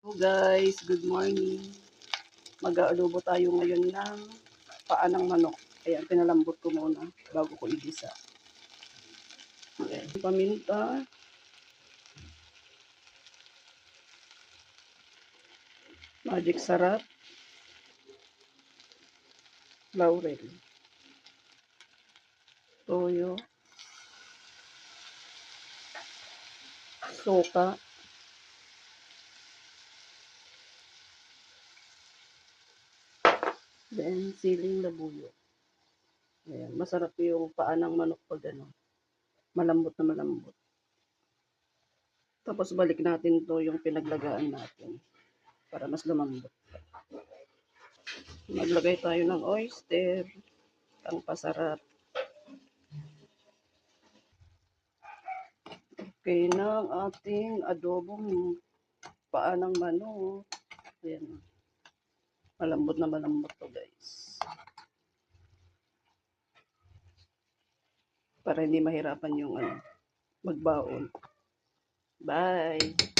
So guys, good morning. Mag-aadobo tayo ngayon ng paa ng manok. Ayan, pinalambot ko muna bago ko igisa. Ayan, paminta. Magic sarap. Laurel. Toyo. Soka. Then, siling labuyo. Ayan, masarap yung paa ng manok pag ano, malambot na malambot. Tapos balik natin to yung pinaglagaan natin para mas lumambot. Maglagay tayo ng oyster, ang pasarap. Okay na ang ating adobong paa ng manok. Ayan. Malambot na malambot to guys. Para hindi mahirapan yung magbaon. Bye!